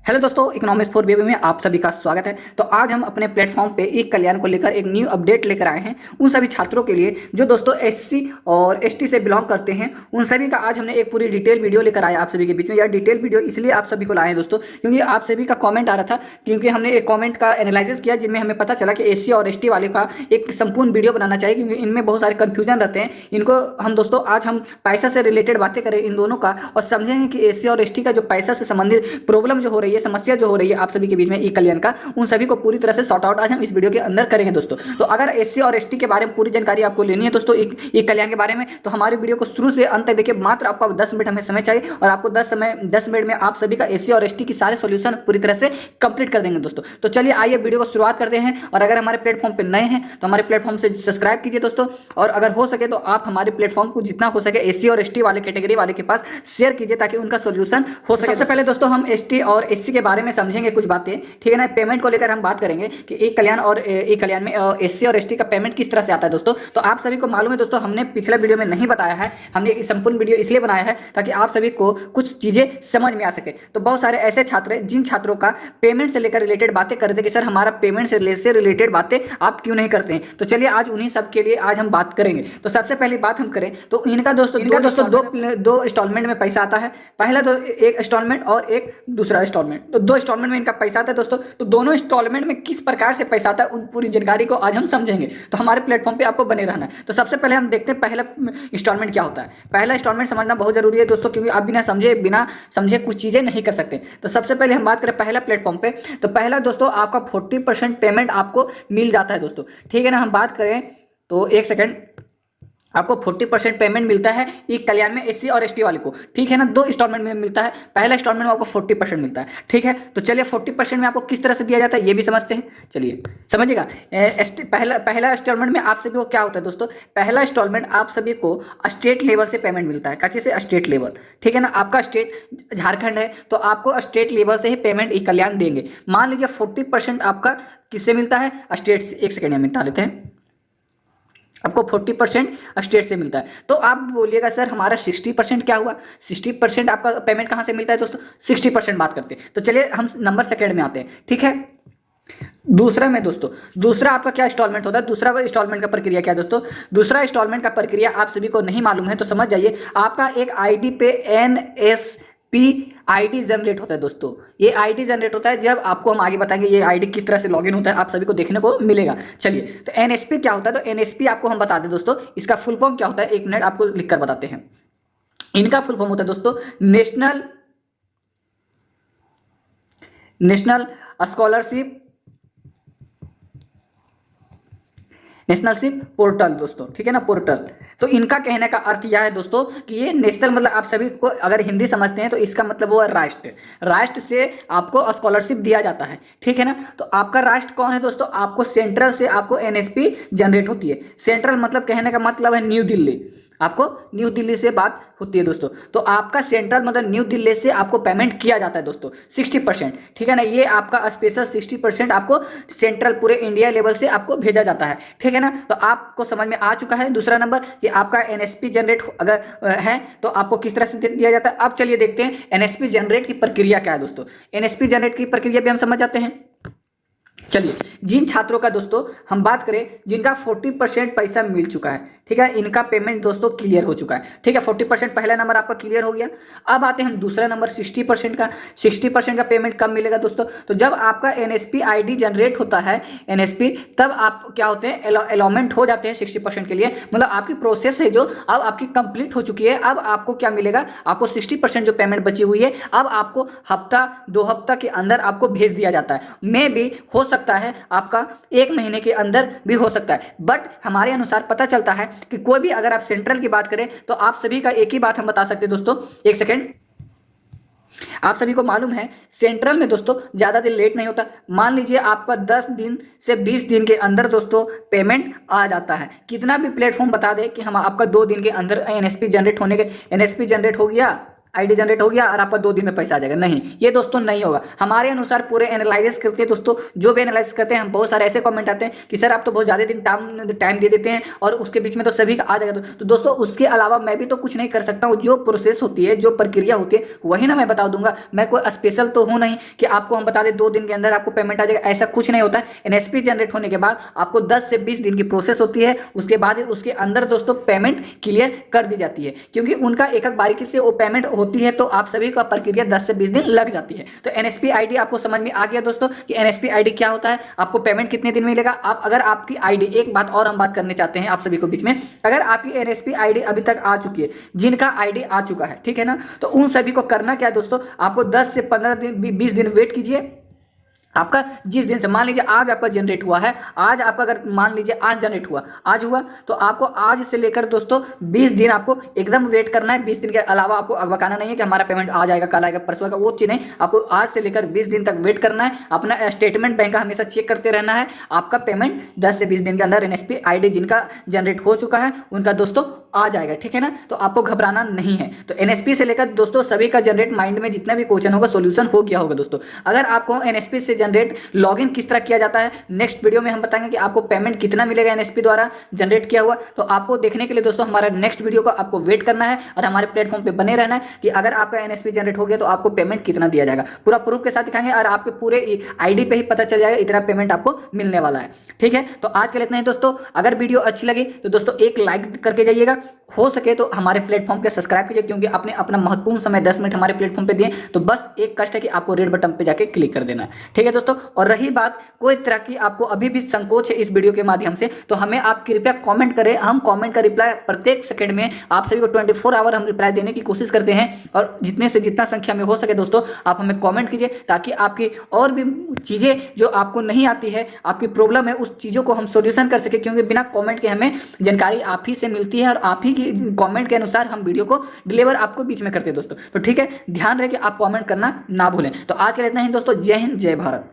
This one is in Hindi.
हेलो दोस्तों, इकोनॉमिक्स फॉर बेबी में आप सभी का स्वागत है। तो आज हम अपने प्लेटफॉर्म पे ई कल्याण को लेकर एक न्यू अपडेट लेकर आए हैं उन सभी छात्रों के लिए जो दोस्तों एससी और एसटी से बिलोंग करते हैं। उन सभी का आज हमने एक पूरी डिटेल वीडियो लेकर आया आप सभी के बीच में। यह डिटेल वीडियो इसलिए आप सभी को लाए हैं दोस्तों क्योंकि आप सभी का कॉमेंट आ रहा था, क्योंकि हमने एक कॉमेंट का एनालिसिस किया जिनमें हमें पता चला कि एससी और एसटी वाले का एक संपूर्ण वीडियो बनाना चाहिए, क्योंकि इनमें बहुत सारे कन्फ्यूजन रहते हैं। इनको हम दोस्तों आज हम पैसा से रिलेटेड बातें करें इन दोनों का और समझेंगे कि एससी और एसटी का जो पैसा से संबंधित प्रॉब्लम जो हो रही है, समस्या जो हो रही है आप सभी के बीच में ई कल्याण का, उन सभी को पूरी तरह से सॉर्ट आउट आज हम इस वीडियो के अंदर करेंगे दोस्तों। तो अगर एससी और एसटी के बारे में पूरी जानकारी आपको लेनी है दोस्तों ई कल्याण के बारे में, तो हमारे वीडियो को शुरू से अंत तक देखिए। मात्र आपको 10 मिनट हमें समय चाहिए और आपको 10 मिनट में आप सभी का एससी और एसटी की सारे सॉल्यूशन पूरी तरह से कंप्लीट कर देंगे दोस्तों। तो चलिए आइए वीडियो को शुरुआत करते हैं। और अगर हमारे प्लेटफॉर्म पर नए हैं तो हमारे प्लेटफॉर्म से सब्सक्राइब कीजिए दोस्तों, और अगर हो सके तो आप हमारे प्लेटफॉर्म को जितना हो सके एससी और एसटी वाले कैटेगरी वाले के पास शेयर कीजिए ताकि उनका सॉल्यूशन हो सके। सबसे पहले दोस्तों हम एसटी और एससी के बारे में समझेंगे कुछ बातें, ठीक है ना। पेमेंट को लेकर हम बात करेंगे कि ई कल्याण और ई कल्याण में एससी और एसटी का पेमेंट किस तरह से आता है दोस्तों। तो आप सभी को मालूम है दोस्तों, हमने पिछले वीडियो में नहीं बताया है, हमने एक संपूर्ण वीडियो इसलिए बनाया है ताकि आप सभी को कुछ चीजें समझ में आ सके। तो बहुत सारे ऐसे छात्र हैं जिन छात्रों का पेमेंट से लेकर रिलेटेड बातें कर रहे थे कि सर हमारा पेमेंट से रिलेटेड बातें आप क्यों नहीं करते हैं। तो चलिए आज उन्हीं सब के लिए आज हम बात करेंगे। तो सबसे पहली बात हम करें तो इनका दोस्तों दो इंस्टॉलमेंट में पैसा आता है। पहला तो एक इंस्टॉलमेंट और एक दूसरा इंस्टॉलमेंट, तो दो इंस्टॉलमेंट में इनका पैसा आता है दोस्तों। तो दोनों इंस्टॉलमेंट में किस प्रकार से पैसा आता है उन पूरी जानकारी को आज हम समझेंगे। तो हमारे प्लेटफॉर्म पे आपको बने रहना है। तो सबसे पहले हम देखते हैं पहला इंस्टॉलमेंट क्या होता है। पहला इंस्टॉलमेंट समझना बहुत जरूरी है दोस्तों, क्योंकि आप बिना समझे कुछ चीजें नहीं कर सकते। तो सबसे पहले हम बात करें पहला प्लेटफॉर्म पे, तो पहला दोस्तों आपका 40% पेमेंट आपको मिल जाता है दोस्तों, ठीक है ना। हम बात करें तो एक सेकेंड, आपको 40% पेमेंट मिलता है ई कल्याण में एससी और एसटी वाले को, ठीक है ना। दो इंस्टॉलमेंट में मिलता है, पहला इंस्टॉलमेंट में आपको 40% मिलता है, ठीक है। तो चलिए 40% में आपको किस तरह से दिया जाता है ये भी समझते हैं, चलिए समझिएगा। पहला इंस्टॉलमेंट में आप सभी को क्या होता है दोस्तों, पहला इंस्टॉलमेंट आप सभी को स्टेट लेवल से पेमेंट मिलता है। कच्चे से स्टेट लेवल, ठीक है ना। आपका स्टेट झारखंड है तो आपको स्टेट लेवल से ही पेमेंट ई कल्याण देंगे। मान लीजिए 40% आपका किससे मिलता है, स्टेट से। एक सेकेंड मिटा देते हैं, आपको 40% स्टेट से मिलता है। तो आप बोलिएगा सर हमारा 60% क्या हुआ, 60% आपका पेमेंट कहाँ से मिलता है दोस्तों, 60% बात करते हैं। तो चलिए हम नंबर सेकेंड में आते हैं, ठीक है। दूसरा में दोस्तों, दूसरा आपका क्या इंस्टॉलमेंट होता है, दूसरा इंस्टॉलमेंट का प्रक्रिया क्या है दोस्तों। दूसरा इंस्टॉलमेंट का प्रक्रिया आप सभी को नहीं मालूम है तो समझ जाइए। आपका एक आईडी पे एनएसपी आईडी जनरेट होता है दोस्तों। ये आईडी जनरेट होता है, जब आपको हम आगे बताएंगे ये आईडी किस तरह से लॉगिन होता है आप सभी को देखने को मिलेगा। चलिए तो एनएसपी क्या होता है, तो एनएसपी आपको हम बता दें दोस्तों, इसका फुल फॉर्म क्या होता है, एक मिनट आपको लिखकर बताते हैं। इनका फुल फॉर्म होता है दोस्तों नेशनल स्कॉलरशिप पोर्टल दोस्तों, ठीक है ना, पोर्टल। तो इनका कहने का अर्थ यह है दोस्तों कि ये नेशनल मतलब आप सभी को अगर हिंदी समझते हैं तो इसका मतलब वो है राष्ट्र से आपको स्कॉलरशिप दिया जाता है, ठीक है ना। तो आपका राष्ट्र कौन है दोस्तों, आपको सेंट्रल से आपको एनएसपी जनरेट होती है। सेंट्रल मतलब कहने का मतलब है न्यू दिल्ली, आपको न्यू दिल्ली से बात होती है दोस्तों। तो आपका सेंट्रल मतलब न्यू दिल्ली से आपको पेमेंट किया जाता है दोस्तों 60%, ठीक है ना। ये आपका स्पेशल 60% आपको सेंट्रल पूरे इंडिया लेवल से आपको भेजा जाता है, ठीक है ना। तो आपको समझ में आ चुका है दूसरा नंबर कि आपका एनएसपी जनरेट अगर है तो आपको किस तरह से दिया जाता है। अब चलिए देखते हैं एनएसपी जनरेट की प्रक्रिया क्या है दोस्तों। एनएसपी जनरेट की प्रक्रिया भी हम समझ जाते हैं। चलिए जिन छात्रों का दोस्तों हम बात करें जिनका 40% पैसा मिल चुका है, ठीक है, इनका पेमेंट दोस्तों क्लियर हो चुका है, ठीक है। 40% पहला नंबर आपका क्लियर हो गया। अब आते हैं हम दूसरा नंबर 60% का। 60% का पेमेंट कब मिलेगा दोस्तों, तो जब आपका एनएसपी आईडी जनरेट होता है एनएसपी, तब आप क्या होते हैं अलॉटमेंट हो जाते हैं 60% के लिए। मतलब आपकी प्रोसेस है जो अब आपकी कंप्लीट हो चुकी है। अब आपको क्या मिलेगा, आपको 60% जो पेमेंट बची हुई है अब आपको हफ्ता 2 हफ्ता के अंदर आपको भेज दिया जाता है। मे भी हो सकता है आपका 1 महीने के अंदर भी हो सकता है, बट हमारे अनुसार पता चलता है कि कोई भी, अगर आप सेंट्रल की बात करें तो आप सभी का एक ही बात हम बता सकते हैं दोस्तों। एक सेकेंड, आप सभी को मालूम है सेंट्रल में दोस्तों ज्यादा दिन लेट नहीं होता। मान लीजिए आपका 10 दिन से 20 दिन के अंदर दोस्तों पेमेंट आ जाता है। कितना भी प्लेटफॉर्म बता दे कि हम आपका 2 दिन के अंदर एनएसपी जनरेट हो गया, आईडी जनरेट हो गया और आपका 2 दिन में पैसा आ जाएगा। नहीं, ये दोस्तों नहीं होगा। हमारे अनुसार पूरे एनालाइसिस करके दोस्तों, जो भी एनालाइसिस करते हैं, हम बहुत सारे ऐसे कमेंट आते हैं कि सर आप तो बहुत ज़्यादा दिन टाइम दे देते हैं और उसके बीच में तो सभी का आ जाएगा। तो दोस्तों उसके अलावा मैं भी तो कुछ नहीं कर सकता हूँ। जो प्रोसेस होती है, जो प्रक्रिया होती है, वही ना मैं बता दूंगा। मैं कोई स्पेशल तो हूँ नहीं कि आपको हम बता दें 2 दिन के अंदर आपको पेमेंट आ जाएगा, ऐसा कुछ नहीं होता है। एनएसपी जनरेट होने के बाद आपको 10 से 20 दिन की प्रोसेस होती है। उसके बाद उसके अंदर दोस्तों पेमेंट क्लियर कर दी जाती है, क्योंकि उनका एक एक बारीकी से वो पेमेंट होती है, तो आप सभी का प्रक्रिया 10 से 20 दिन लग जाती है। तो एनएसपी आईडी आपको समझ में आ गया दोस्तों कि एनएसपी आईडी क्या होता है, आपको पेमेंट कितने दिन मिलेगा। आप अगर आपकी आईडी, एक बात और हम बात करने चाहते हैं आप सभी को बीच में, अगर आपकी एनएसपी आईडी अभी तक आ चुकी है, जिनका आईडी आ चुका है, ठीक है ना, तो उन सभी को करना क्या है दोस्तों, आपको 10 से 15 दिन 20 दिन वेट कीजिए। आपका जिस दिन से, मान लीजिए आज आपका जनरेट हुआ है, आज आपका अगर मान लीजिए आज जनरेट हुआ, आज हुआ, तो आपको आज से लेकर दोस्तों 20 दिन आपको एकदम वेट करना है। 20 दिन के अलावा आपको अगवाना नहीं है कि हमारा पेमेंट आज आएगा, कल आएगा, परसों आएगा, वो चीज़ नहीं। आपको आज से लेकर 20 दिन तक वेट करना है। अपना स्टेटमेंट बैंक का हमेशा चेक करते रहना है। आपका पेमेंट 10 से 20 दिन के अंदर एनएसपी आईडी जिनका जनरेट हो चुका है उनका दोस्तों आ जाएगा, ठीक है ना। तो आपको घबराना नहीं है। तो एनएसपी से लेकर दोस्तों सभी का जनरेट माइंड में जितना भी क्वेश्चन होगा सोल्यूशन हो गया होगा दोस्तों। अगर आपको एनएसपी से जनरेट लॉगिन किस तरह किया जाता है, नेक्स्ट वीडियो में हम बताएंगे कि आपको पेमेंट कितना मिलेगा एनएसपी द्वारा जनरेट किया हुआ। तो आपको देखने के लिए दोस्तों हमारा नेक्स्ट वीडियो को आपको वेट करना है और हमारे प्लेटफॉर्म पे बने रहना है कि अगर आपका एनएसपी जनरेट हो गया तो आपको पेमेंट कितना दिया जाएगा, पूरा प्रूफ के साथ दिखाएंगे और आपके पूरे आईडी पे ही पता चल जाएगा इतना पेमेंट आपको मिलने वाला है, ठीक है। तो आज के लिए इतना ही दोस्तों। अगर वीडियो अच्छी लगी तो दोस्तों एक लाइक करके जाइएगा, हो सके तो हमारे प्लेटफॉर्म पे सब्सक्राइब कीजिए, क्योंकि आपने अपना महत्वपूर्ण समय 10 मिनट हमारे प्लेटफॉर्म पे दिए, तो बस एक कष्ट है कि आपको रेड बटन पे जाके क्लिक कर देना है, ठीक है दोस्तों। और रही बात कोई तरह की आपको अभी भी संकोच है इस वीडियो के माध्यम से, तो हमें आप कृपया कमेंट करें। हम कमेंट का रिप्लाई प्रत्येक सेकंड में आप सभी को 24 आवर हम रिप्लाई देने की कोशिश करते हैं, और जितने से जितना संख्या में हो सके दोस्तों आप हमें कमेंट कीजिए, ताकि आपकी और भी चीज़ें जो आपको नहीं आती है, आपकी प्रॉब्लम है, उस चीज़ों को हम सोल्यूशन कर सके, क्योंकि बिना कमेंट के हमें जानकारी आप ही से मिलती है और आप ही की कमेंट के अनुसार हम वीडियो को डिलीवर आपको बीच में करते हैं दोस्तों। तो ठीक है, ध्यान रहे कि आप कमेंट करना ना भूलें। तो आज के लिए इतना ही दोस्तों। जय हिंद, जय भारत।